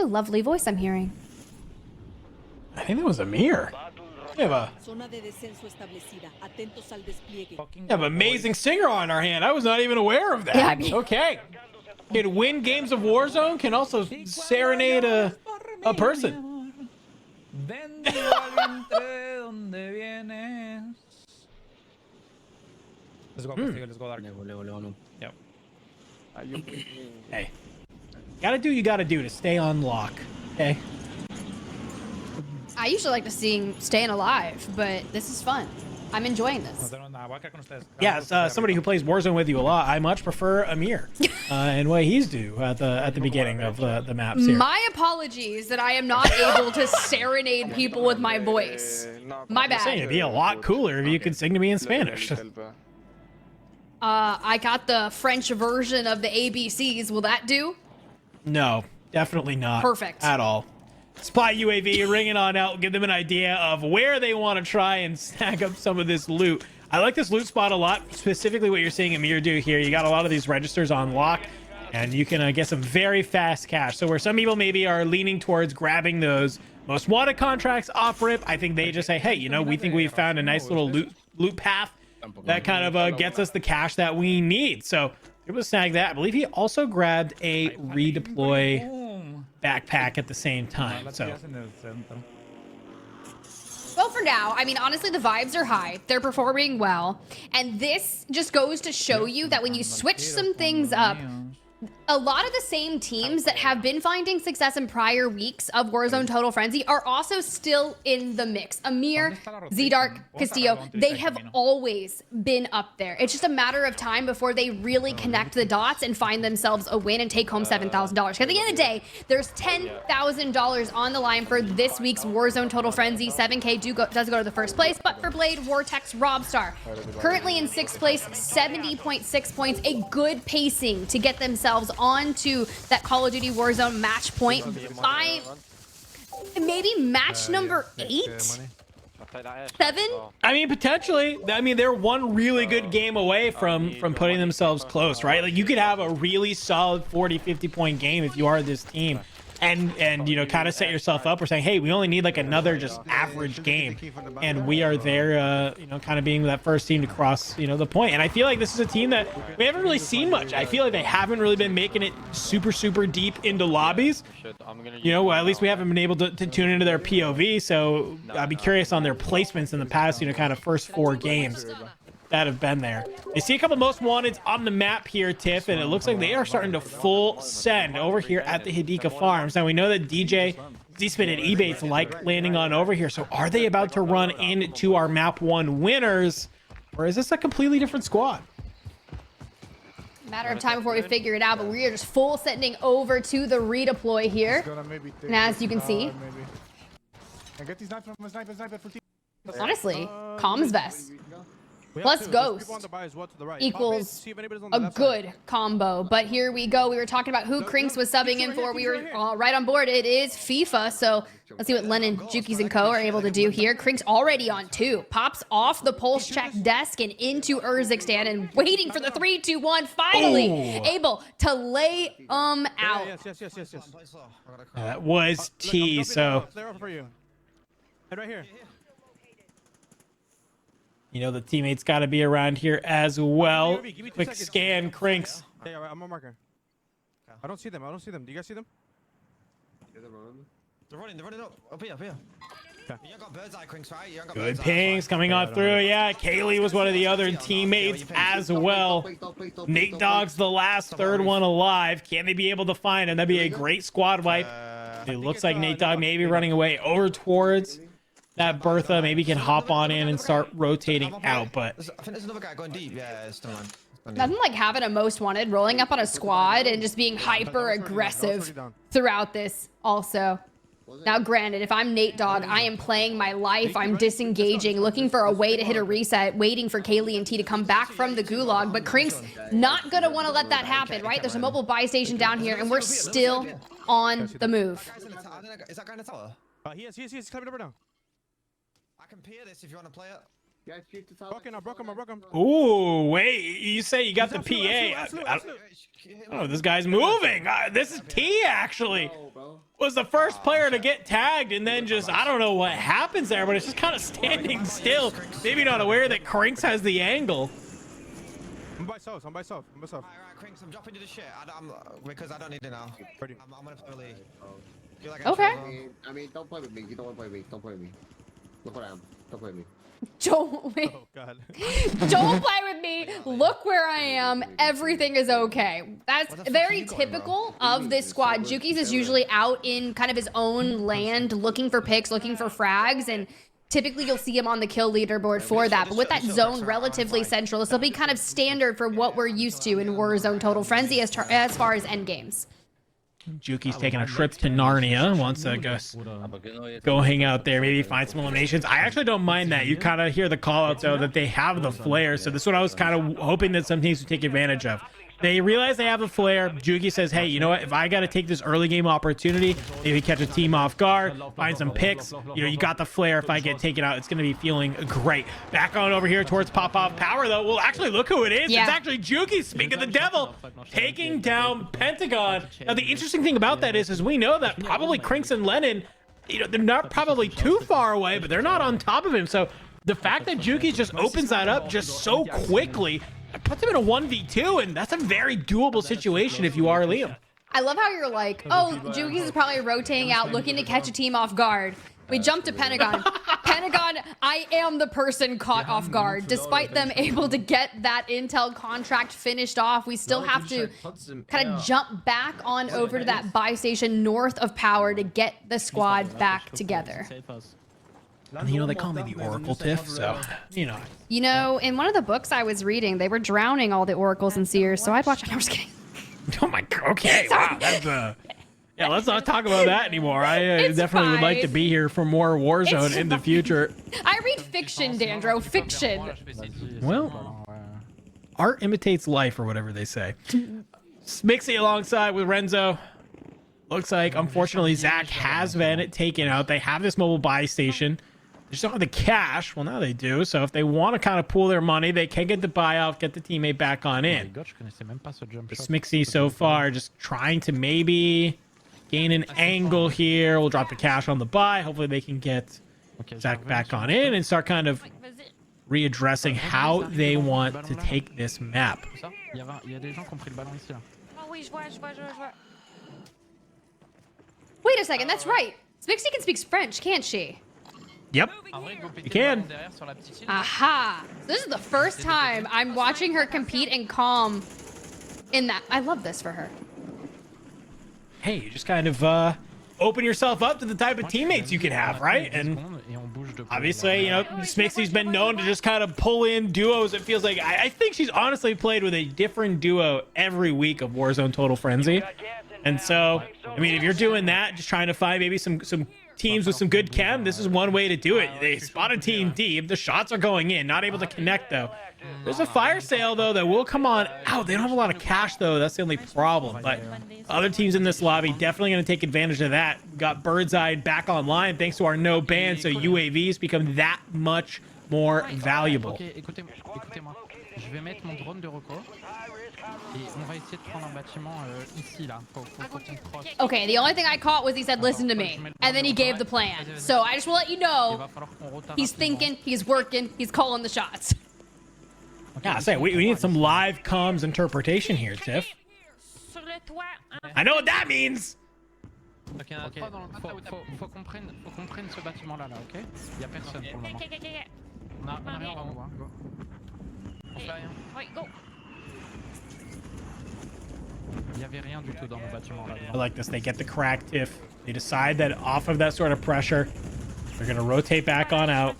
What a lovely voice I'm hearing. I think that was Amir. We have an amazing singer on our hand. I was not even aware of that. Yeah, I mean- Okay. Can win games of Warzone, can also serenade a person. Let's go, let's go dark. Yep. Hey. Gotta do you gotta do to stay on lock. Okay? I usually like to sing Staying Alive, but this is fun. I'm enjoying this. Yeah, somebody who plays Warzone with you a lot, I much prefer Amir and what he's do at the beginning of the maps here. My apologies that I am not able to serenade people with my voice. My I'm saying bad. it'd be a lot cooler if you could sing to me in Spanish. I got the French version of the ABCs. Will that do? No, definitely not. Perfect. At all. Spy UAV, ring it on out, give them an idea of where they want to try and snag up some of this loot. I like this loot spot a lot, specifically what you're seeing Amir do here. You got a lot of these registers on lock, and you can get some very fast cash. So where some people maybe are leaning towards grabbing those most wanted contracts off rip, I think they just say, hey, you know, we think we've found a nice little loot path that kind of gets us the cash that we need. So able to snag that. I believe he also grabbed a redeploy backpack at the same time. So well, for now, I mean, honestly, the vibes are high. They're performing well. And this just goes to show you that when you switch some things up, a lot of the same teams that have been finding success in prior weeks of Warzone Total Frenzy are also still in the mix. Amir, Z-Dark, Castillo, they have always been up there. It's just a matter of time before they really connect the dots and find themselves a win and take home $7,000. Because at the end of the day, there's $10,000 on the line for this week's Warzone Total Frenzy. 7K does go to the first place, but for Blade, Vortex, Robstar, currently in 6th place, 70.6 points, a good pacing to get themselves on to that Call of Duty Warzone match point by maybe match number 8, 7. I mean, potentially. I mean, they're one really good game away from putting themselves close, right? Like, you could have a really solid 40-50 point game if you are this team, and you know, kind of set yourself up for saying, hey, we only need like another just average game, and we are there, you know, kind of being that first team to cross, you know, the point. And I feel like this is a team that we haven't really seen much. I feel like they haven't really been making it super deep into lobbies. You know, at least we haven't been able to tune into their POV. So I'd be curious on their placements in the past, you know, kind of first 4 games that have been there. I see a couple most wanteds on the map here, Tiff, and it looks like they are starting to full send over here at the Hidika Farms. Now we know that DJ, Z-Spin, and Ebates like landing on over here. So are they about to run into our map 1 winners, or is this a completely different squad? Matter of time before we figure it out, but we are just full sending over to the redeploy here. And as you can see, honestly, comms vest plus ghost equals a good combo. But here we go. We were talking about who Krinks was subbing in for. We were right on board. It is FIFA. So let's see what Lennon, Jukies, and co are able to do here. Krinks already on 2. Pops off the pulse check desk and into Urzikstan and waiting for the 3, 2, 1. Finally able to lay out. That was T. So right here. you know, the teammates got to be around here as well. Quick scan, Krinks. Hey, I'm on marker. I don't see them. Do you guys see them? They're running up here. You got bird's eye, Krinks, right? You got Good bird's eye. pings coming on through. Yeah, Kaylee was one of the other teammates as well. Nate Dogg's the last third one alive. Can they be able to find him? That'd be a great squad wipe. It looks like Nate Dogg may be running away over towards that Bertha. Maybe can hop on in and start rotating out, but I think there's another guy going deep. Yeah, it's still on. Nothing like having a most wanted, rolling up on a squad and just being hyper aggressive throughout this also. Now, granted, if I'm Nate Dogg, I am playing my life. I'm disengaging, looking for a way to hit a reset, waiting for Kaylee and T to come back from the gulag. But Krinks not going to want to let that happen, right? There's a mobile buy station down here, and we're still on the move. Is that guy in the tower? He is climbing over now. I can peer this if you want to play it. Broke him, I broke him. Ooh, wait. You say you got the PA. Oh, this guy's moving. This is T, actually. Was the first player to get tagged, and then just, I don't know what happens there, but it's just kind of standing still. Maybe not aware that Crinks has the angle. I'm by south. Alright, Crinks, I'm dropping you the shit. Because I don't need it now. I'm gonna fully. Okay. I mean, don't play with me. You don't want to play with me. Don't play with me. Look what I am. Don't play with me. Don't wait. Oh god. Don't play with me. Look where I am. Everything is okay. That's very typical of this squad. Juki's is usually out in kind of his own land, looking for picks, looking for frags, and typically you'll see him on the kill leaderboard for that. But with that zone relatively central, this will be kind of standard for what we're used to in Warzone Total Frenzy as far as end games. Juki's taking a trip to Narnia. Wants to go hang out there, maybe find some eliminations. I actually don't mind that. You kind of hear the call out though that they have the flare, so this is what I was kind of hoping that some teams would take advantage of. They realize they have the flare. Juki says, hey, you know what? If I got to take this early game opportunity, maybe catch a team off guard, find some picks, you know, you got the flare. If I get taken out, it's going to be feeling great. Back on over here towards Pop-Off Power, though. Well, actually, look who it is. Yeah. It's actually Juki, speak of the devil, taking down Pentagon. Now, the interesting thing about that is we know that probably Crinks and Lennon, you know, they're not probably too far away, but they're not on top of him. So the fact that Juki just opens that up just so quickly, it puts him in a 1v2, and that's a very doable situation if you are Liam. I love how you're like, oh, Juki's is probably rotating out, looking to catch a team off guard. We jump to Pentagon. Pentagon, I am the person caught off guard. Despite them able to get that intel contract finished off, we still have to kind of jump back on over to that buy station north of Power to get the squad back together. You know, they call me the Oracle Tiff, so, you know. You know, in one of the books I was reading, they were drowning all the oracles and seers, so I'd watch it. I was kidding. Oh my god, okay, wow, that's yeah, let's not talk about that anymore. I definitely would like to be here for more Warzone in the future. I read fiction, Dandro, fiction. Well, art imitates life, or whatever they say. Mixie alongside with Renzo. Looks like, unfortunately, Zach has been taken out. They have this mobile buy station. They just don't have the cash. Well, now they do. So if they want to kind of pool their money, they can get the buy off, get the teammate back on in. Smixy so far just trying to maybe gain an angle here. We'll drop the cash on the buy. Hopefully they can get Zach back on in and start kind of readdressing how they want to take this map. Wait a second, that's right. Smixy can speak French, can't she? Yep, you can. Aha! This is the first time I'm watching her compete and calm in that. I love this for her. Hey, you just kind of open yourself up to the type of teammates you can have, right? And obviously, you know, Smixy's been known to just kind of pull in duos. It feels like I think she's honestly played with a different duo every week of Warzone Total Frenzy. And so, I mean, if you're doing that, just trying to find maybe some teams with some good chem, this is one way to do it. They spot a team deep. The shots are going in. Not able to connect, though. There's a fire sale, though, that will come on out. They don't have a lot of cash, though. That's the only problem. But other teams in this lobby definitely going to take advantage of that. Got Bird's Eye back online thanks to our no ban, so UAVs become that much more valuable. Je vais mettre mon drone de recours et on va essayer de prendre un bâtiment ici là. Faut qu'on crosse. Okay, the only thing I caught was he said, listen to me. And then he gave the plan. So I just will let you know, he's thinking, he's working, he's calling the shots. Yeah, I say, we need some live comms interpretation here, Tiff. I know what that means! Ok, faut qu'on prenne ce bâtiment là, ok? Il y a personne pour le moment. On a rien en haut, hein. On fait rien. Il y avait rien du tout dans le bâtiment là. I like this. They get the crack, Tiff. They decide that off of that sort of pressure, they're going to rotate back on out.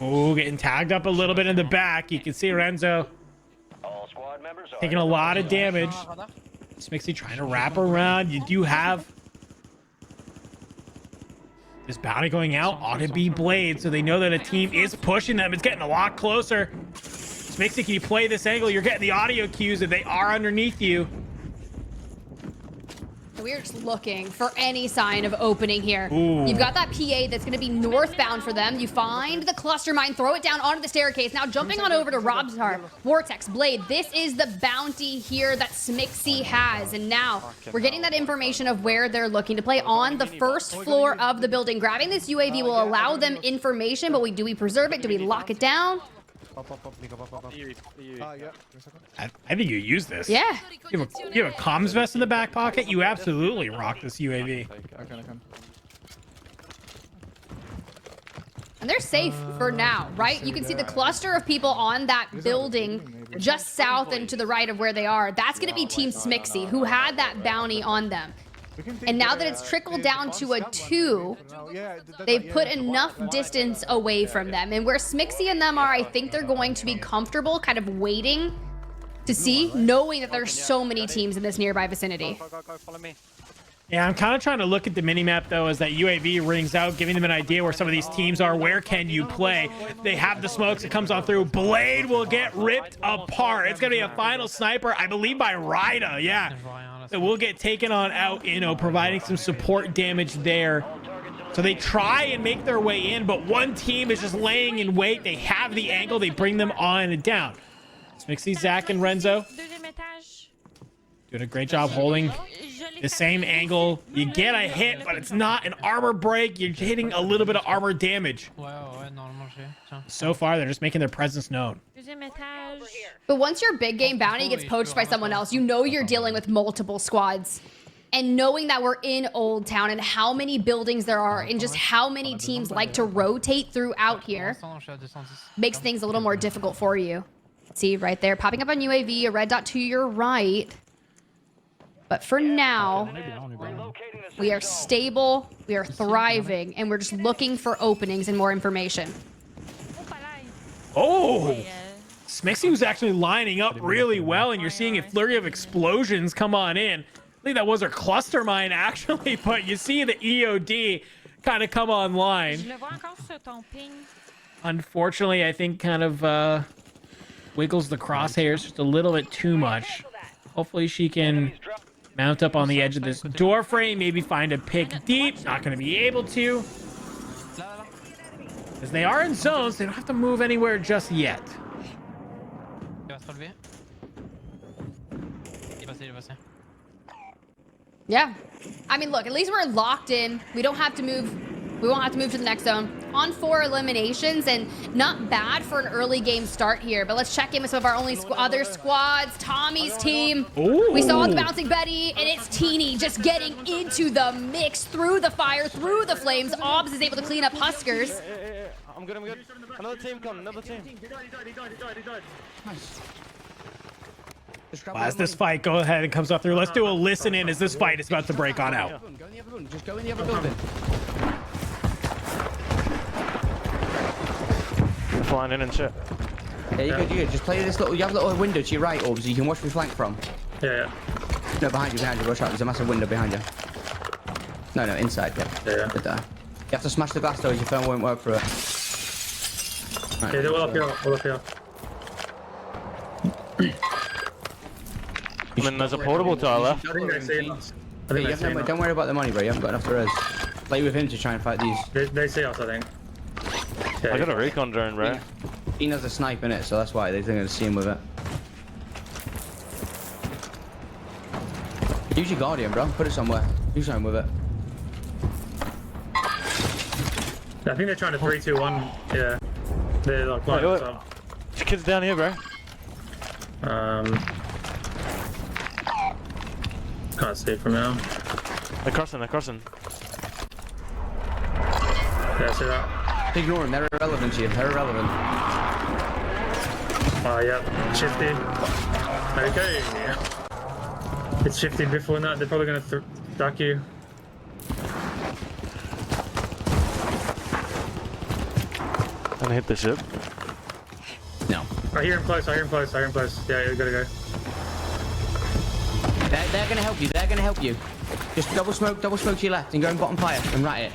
Oh, getting tagged up a little bit in the back. You can see Renzo taking a lot of damage. Smixy trying to wrap around. You do have this bounty going out. Ought to be Blade, so they know that a team is pushing them. It's getting a lot closer. Smixy, can you play this angle? You're getting the audio cues that they are underneath you. we're just looking for any sign of opening here. Ooh. You've got that PA that's going to be northbound for them. You find the cluster mine, throw it down onto the staircase. Now jumping on over to Robstar, Vortex, Blade. This is the bounty here that Smixy has. And now we're getting that information of where they're looking to play on the first floor of the building. Grabbing this UAV will allow them information, but do we preserve it? Do we lock it down? I think you use this. Yeah. You have a comms vest in the back pocket. You absolutely rock this UAV. And they're safe for now, right? You can see the cluster of people on that building just south and to the right of where they are. That's going to be Team Smixy, who had that bounty on them. And now that it's trickled down to a 2, they've put enough distance away from them. And where Smixy and them are, I think they're going to be comfortable kind of waiting to see, knowing that there's so many teams in this nearby vicinity. Follow me. Yeah, I'm kind of trying to look at the mini-map, though, as that UAV rings out, giving them an idea where some of these teams are. Where can you play? They have the smokes. It comes on through. Blade will get ripped apart. It's going to be a final sniper, I believe, by Ryda. Yeah. So we'll get taken on out, providing some support damage there. So they try and make their way in, but one team is just laying in wait. They have the angle. They bring them on and down. Smixy, Zach, and Renzo doing a great job holding the same angle. You get a hit, but it's not an armor break. You're hitting a little bit of armor damage. So far, they're just making their presence known. But once your big game bounty gets poached by someone else, you know you're dealing with multiple squads. And knowing that we're in Old Town and how many buildings there are and just how many teams like to rotate throughout here makes things a little more difficult for you. See right there, popping up on UAV, a red dot to your right. But for now, we are stable, we are thriving, and we're just looking for openings and more information. Oh! Smixy was actually lining up really well, and you're seeing a flurry of explosions come on in. I think that was her cluster mine, actually, but you see the EOD kind of come online. Unfortunately, I think kind of wiggles the crosshairs just a little bit too much. Hopefully she can mount up on the edge of this door frame, maybe find a pick deep. Not going to be able to. Because they are in zones, they don't have to move anywhere just yet. Yeah. I mean, look, at least we're locked in. We don't have to move. We won't have to move to the next zone. On 4 eliminations, and not bad for an early game start here. But let's check in with some of our other squads. Tommy's team. Ooh. We saw the bouncing Betty, and it's Teeny just getting into the mix, through the fire, through the flames. Obs is able to clean up Huskerrs. I'm good, I'm good. Another team coming, another team. Nice. Well, as this fight go ahead and comes up through, let's do a listen in as this fight is about to break on out. Go in the other room. Just go in the other building. Flying in and shit. Yeah, you're good, you're good. Just play this little, you have a little window to your right, Orbs, you can watch me flank from. Yeah. No, behind you, watch out. There's a massive window behind you. No, inside, yeah. Good there. You have to smash the glass doors, your phone won't work through it. Right, Okay, they're all up here, all up here. I mean, there's a portable to our left. I think don't worry about the money, bro. You haven't got enough to res. Play with him to try and fight these. They see us, I think. Yeah, I got a recon drone, bro. He has a snipe in it, so that's why they're going to see him with it. Use your Guardian, bro. Put it somewhere. Do something with it. I think they're trying to 3, 2, 1. Yeah. They're like, so. Kids down here, bro. Can't see from now. They're crossing, Yeah, see that? Ignore them, they're irrelevant to you. They're irrelevant. Oh, yeah. Shifty. Okay. It's Shifty, Biffle and that. They're probably going to duck you. Gonna hit the ship? No. I hear him close. Yeah, you gotta go. They're going to help you. They're going to help you. Just double smoke to your left and go in bottom fire and right it.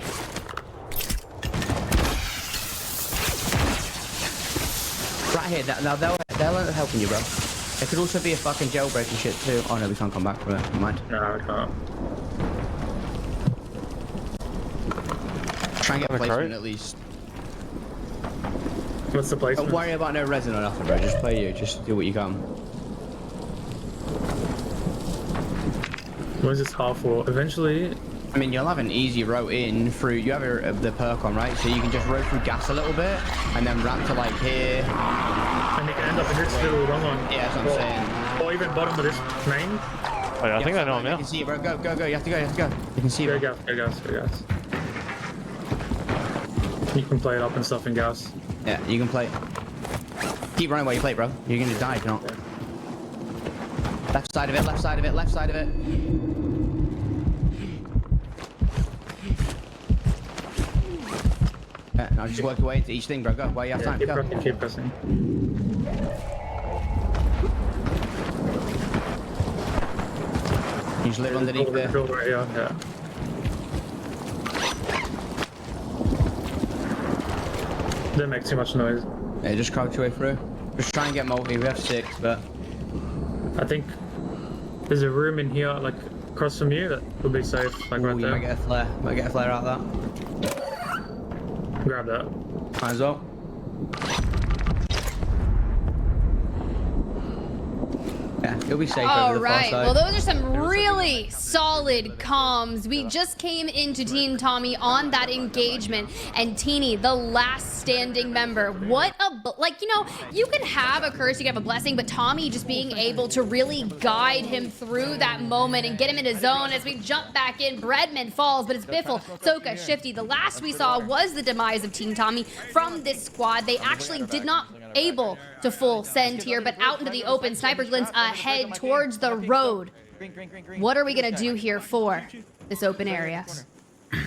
Right here. Now they'll end up helping you, bro. There could also be a fucking jailbreaking shit too. Oh no, we can't come back from it. Never mind. No, we can't. Try and get a placement at least. What's the placement? Don't worry about no resin or nothing, bro. Just play you. Just do what you can. What is this half wall? Eventually, I mean, you'll have an easy row in through. You have the perk on, right? So you can just row through gas a little bit and then ramp to like here. and you can end up in this little wrong one. Yeah, that's what I'm saying. Or even bottom of this main. Oh, yeah, I think I know him, You yeah. can see it, bro. Go, go, go. You have to go, you have to go. You can see Go it. gas, go gas, go gas. You can play it up and stuff in gas. Yeah, you can play. Keep running while you play, bro. You're gonna die if you don't. Left side of it, left side of it, left side of it. Yeah, now just work your way into each thing, bro. Go while you have time. Keep Go. pressing, keep pressing. You just live underneath there. Right here, yeah. Don't make too much noise. Yeah, just crouch your way through. Just try and get multi. We have 6, but I think there's a room in here, like across from you, that will be safe. Like ooh, right you there. might get a flare. Might get a flare out of Grab that. that. Might as well. Yeah, you'll be safe over All the far right. side. Well, those are some really solid comms. We just came into Team Tommy on that engagement, and Teeny, the last standing member. What a like, you know, you can have a curse, you can have a blessing, but Tommy just being able to really guide him through that moment and get him into zone as we jump back in. Bbreadman falls, but it's Biffle, Hisoka, Shifty. The last we saw was the demise of Team Tommy from this squad. They actually did not able to full send here, but out into the open. Sniper glints ahead towards the road. What are we gonna do here for this open area?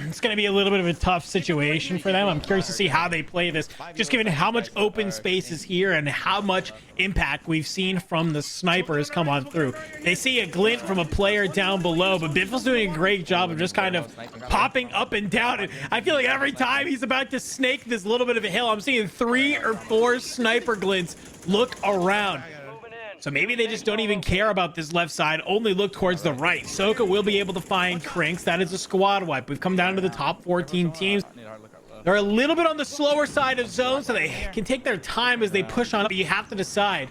It's going to be a little bit of a tough situation for them. I'm curious to see how they play this, just given how much open space is here and how much impact we've seen from the snipers come on through. They see a glint from a player down below, but Biffle's doing a great job of just kind of popping up and down. And I feel like every time he's about to snake this little bit of a hill, I'm seeing 3 or 4 sniper glints look around. So maybe they just don't even care about this left side, only look towards the right. Soka will be able to find Crinks. That is a squad wipe. We've come down to the top 14 teams. They're a little bit on the slower side of zone, so they can take their time as they push on. But you have to decide,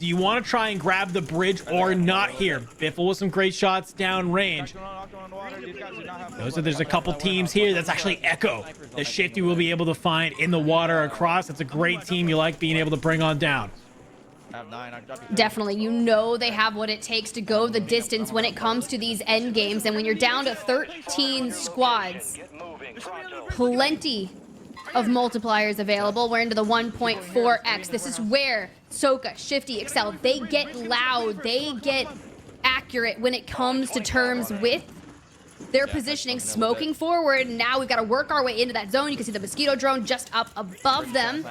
do you want to try and grab the bridge or not here? Biffle with some great shots down range. There's a couple teams here. That's actually Echo that Shifty will be able to find in the water across. That's a great team you like being able to bring on down. Definitely, you know they have what it takes to go the distance when it comes to these end games, and when you're down to 13 squads, plenty of multipliers available. We're into the 1.4x. This is where Soka, Shifty, Excel, they get loud, they get accurate when it comes to terms with their positioning, smoking forward. Now we've got to work our way into that zone. You can see the mosquito drone just up above them.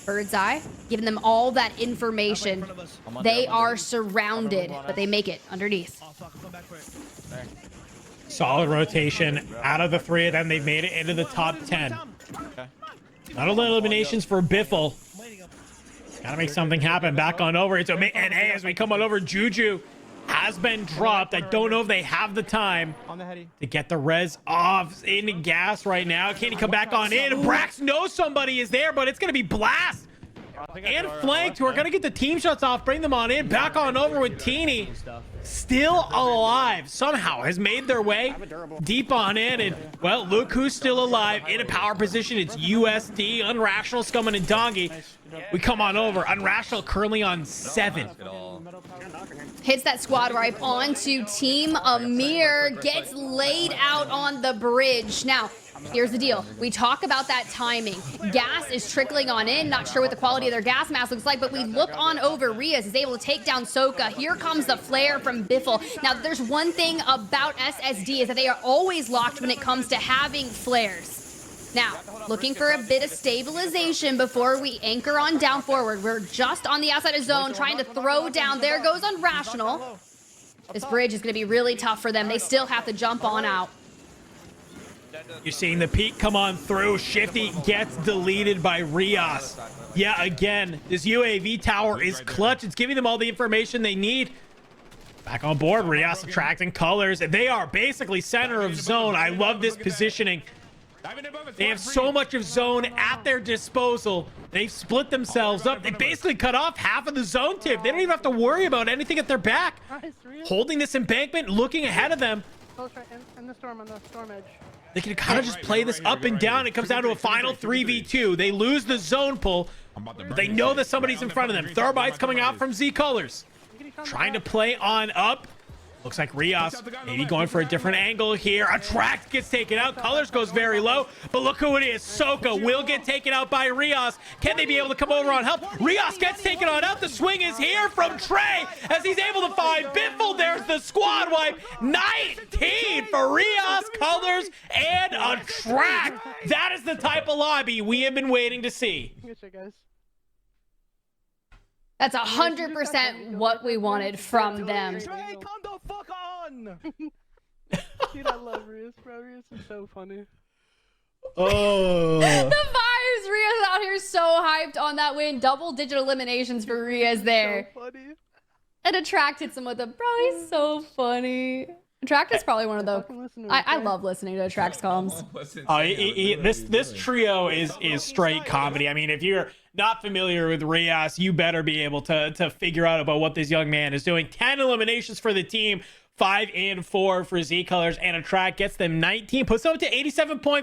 Bird's eye, giving them all that information. They are surrounded, but they make it underneath. Solid rotation. Out of the 3 of them, they've made it into the top 10. Not only eliminations for Biffle. Gotta make something happen. Back on over. It's and hey, as we come on over, Juju has been dropped. I don't know if they have the time to get the res off in gas right now. Can he come back on in? Brax knows somebody is there, but it's going to be Blast and Flanked who are going to get the team shots off, bring them on in. Back on over with Teeny. Still alive. Somehow has made their way deep on in. And, well, look who's still alive in a power position. It's USD. Unrational's coming in dongy. We come on over. Unrational currently on 7. Hits that squad wipe onto Team Amir, gets laid out on the bridge. Now, here's the deal. We talk about that timing. Gas is trickling on in. Not sure what the quality of their gas mask looks like, but we look on over. Riaz is able to take down Soka. Here comes the flare from Biffle. Now, there's one thing about SSD is that they are always locked when it comes to having flares. Now, looking for a bit of stabilization before we anchor on down forward. We're just on the outside of zone, trying to throw down. There goes Unrational. This bridge is going to be really tough for them. They still have to jump on out. You're seeing the peak come on through. Shifty gets deleted by Riaz. Yeah, again, this UAV tower is clutch. It's giving them all the information they need. Back on board, Rios attracting colors. They are basically center of zone. I love this positioning. They have so much of zone at their disposal. They've split themselves up. They basically cut off half of the zone tip. They don't even have to worry about anything at their back. Holding this embankment, looking ahead of them. In the storm, on the storm edge. They can kind of just play this up and down. It comes down to a final 3v2. They lose the zone pull. But they know that somebody's in front of them. Thermite's coming out from ZCOLORRS. Trying to play on up. Looks like Rios maybe going for a different angle here. AHTRACT gets taken out. Colors goes very low. But look who it is. Hisoka will get taken out by Rios. Can they be able to come over on help? Rios gets taken on out. The swing is here from Trey as he's able to find Biffle. There's the squad wipe. 19 for Rios, Colors, and AHTRACT. That is the type of lobby we have been waiting to see. Good shit, guys. That's 100% what we wanted from them. Trey, come the fuck on! Dude, I love Rios, bro. Rios is so funny. Oh. The vibes. Rios out here so hyped on that win. Double-digit eliminations for Rios there. So funny. And AHTRACT hits him with a, bro, he's so funny. AHTRACT is probably one of the, I love listening to AHTRACT's comms. This trio is straight comedy. I mean, if you're not familiar with Rios, you better be able to figure out about what this young man is doing. 10 eliminations for the team, 5 and 4 for ZCOLORRS, and AHTRACT gets them 19, puts them up to 87.5.